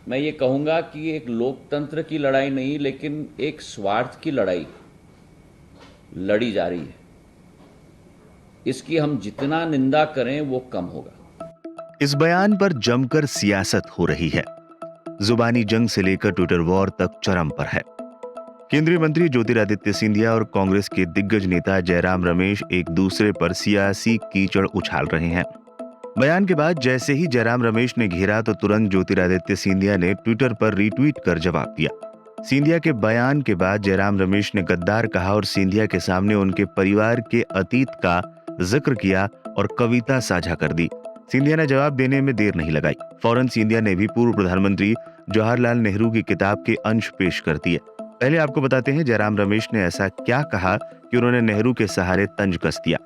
मैं ये कहूँगा कि एक लोकतंत्र की लड़ाई नहीं, लेकिन एक स्वार्थ की लड़ाई लड़ी जा रही है। इसकी हम जितना निंदा करें वो कम होगा। इस बयान पर जमकर सियासत हो रही है। जुबानी जंग से लेकर ट्विटर वॉर तक चरम पर है। केंद्रीय मंत्री ज्योतिरादित्य सिंधिया और कांग्रेस के दिग्गज नेता जयराम रमेश एक दूसरे पर सियासी कीचड़ उछाल रहे हैं। बयान के बाद जैसे ही जयराम रमेश ने घेरा तो तुरंत ज्योतिरादित्य सिंधिया ने ट्विटर पर रीट्वीट कर जवाब दिया। सिंधिया के बयान के बाद जयराम रमेश ने गद्दार कहा और सिंधिया के सामने उनके परिवार के अतीत का जिक्र किया और कविता साझा कर दी। सिंधिया ने जवाब देने में देर नहीं लगाई। फौरन सिंधिया ने भी पूर्व प्रधानमंत्री जवाहरलाल नेहरू की किताब के अंश पेश कर दिए। पहले आपको बताते हैं जयराम रमेश ने ऐसा क्या कहा कि उन्होंने नेहरू के सहारे तंज कस दिया।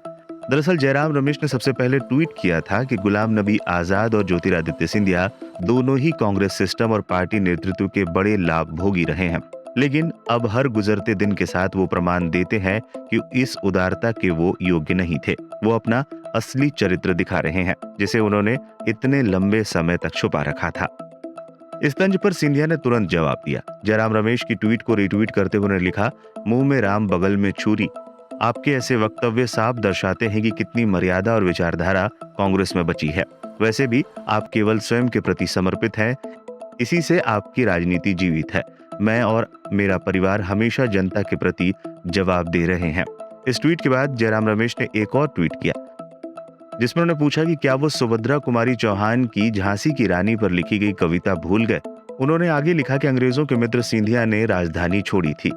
दरअसल जयराम रमेश ने सबसे पहले ट्वीट किया था कि गुलाम नबी आजाद और ज्योतिरादित्य सिंधिया दोनों ही कांग्रेस सिस्टम और पार्टी नेतृत्व के बड़े लाभ भोगी रहे हैं, लेकिन अब हर गुजरते दिन के साथ वो प्रमाण देते हैं कि इस उदारता के वो योग्य नहीं थे। वो अपना असली चरित्र दिखा रहे हैं, जिसे उन्होंने इतने लंबे समय तक छुपा रखा था। इस तंज पर सिंधिया ने तुरंत जवाब दिया। जयराम रमेश की ट्वीट को रिट्वीट करते हुए उन्होंने लिखा, मुंह में राम बगल में छुरी। आपके ऐसे वक्तव्य साफ दर्शाते हैं कि कितनी मर्यादा और विचारधारा कांग्रेस में बची है। वैसे भी आप केवल स्वयं के प्रति समर्पित हैं, इसी से आपकी राजनीति जीवित है। मैं और मेरा परिवार हमेशा जनता के प्रति जवाब दे रहे हैं। इस ट्वीट के बाद जयराम रमेश ने एक और ट्वीट किया, जिसमें उन्होंने पूछा कि क्या वो सुभद्रा कुमारी चौहान की झांसी की रानी पर लिखी गई कविता भूल गए। उन्होंने आगे लिखा कि अंग्रेजों के मित्र सिंधिया ने राजधानी छोड़ी थी।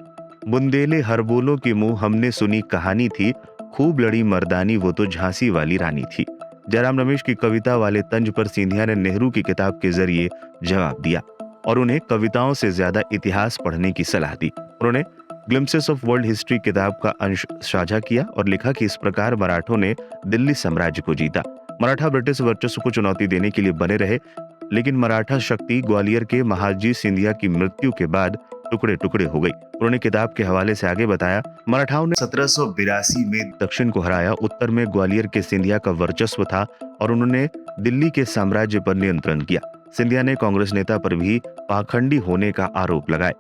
बुंदेले हर बोलों की मुंह हमने सुनी कहानी थी, खूब लड़ी मर्दानी वो तो झांसी वाली रानी थी। जयराम रमेश की कविता वाले तंज पर सिंधिया ने नेहरू की किताब के जरिए जवाब दिया और उन्हें कविताओं से ज्यादा इतिहास पढ़ने की सलाह दी। उन्होंने ग्लिम्पसेस ऑफ वर्ल्ड हिस्ट्री किताब का अंश साझा किया और लिखा कि इस प्रकार मराठों ने दिल्ली साम्राज्य को जीता। मराठा ब्रिटिश वर्चस्व को चुनौती देने के लिए बने रहे, लेकिन मराठा शक्ति ग्वालियर के महादजी सिंधिया की मृत्यु के बाद टुकड़े टुकड़े हो गई। उन्होंने किताब के हवाले से आगे बताया, मराठाओं ने 1782 में दक्षिण को हराया। उत्तर में ग्वालियर के सिंधिया का वर्चस्व था और उन्होंने दिल्ली के साम्राज्य पर नियंत्रण किया। सिंधिया ने कांग्रेस नेता पर भी पाखंडी होने का आरोप लगाए।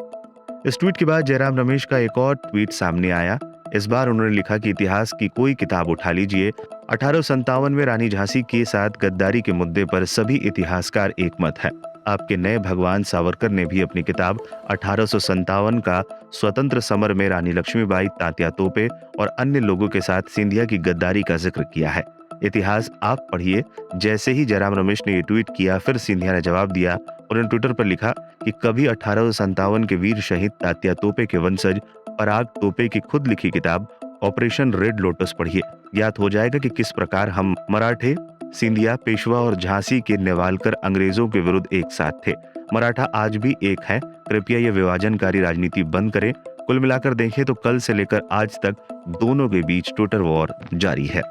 इस ट्वीट के बाद जयराम रमेश का एक और ट्वीट सामने आया। इस बार उन्होंने लिखा कि इतिहास की कोई किताब उठा लीजिए, 1857 में रानी झांसी के साथ गद्दारी के मुद्दे पर सभी इतिहासकार एक मत है। आपके नए भगवान सावरकर ने भी अपनी किताब 1857 का स्वतंत्र समर में रानी लक्ष्मीबाई, तात्या तोपे और अन्य लोगों के साथ सिंधिया की गद्दारी का जिक्र किया है। इतिहास आप पढ़िए। जैसे ही जयराम रमेश ने ये ट्वीट किया, फिर सिंधिया ने जवाब दिया। उन्होंने ट्विटर पर लिखा कि कभी 1857 के वीर शहीद तात्या तोपे के वंशज पराग तोपे की खुद लिखी किताब ऑपरेशन रेड लोटस पढ़िए। ज्ञात हो जाएगा कि किस प्रकार हम मराठे, सिंधिया, पेशवा और झांसी के नेवालकर अंग्रेजों के विरुद्ध एक साथ थे। मराठा आज भी एक है। कृपया ये विभाजनकारी राजनीति बंद करें। कुल मिलाकर देखें तो कल से लेकर आज तक दोनों के बीच ट्विटर वॉर जारी है।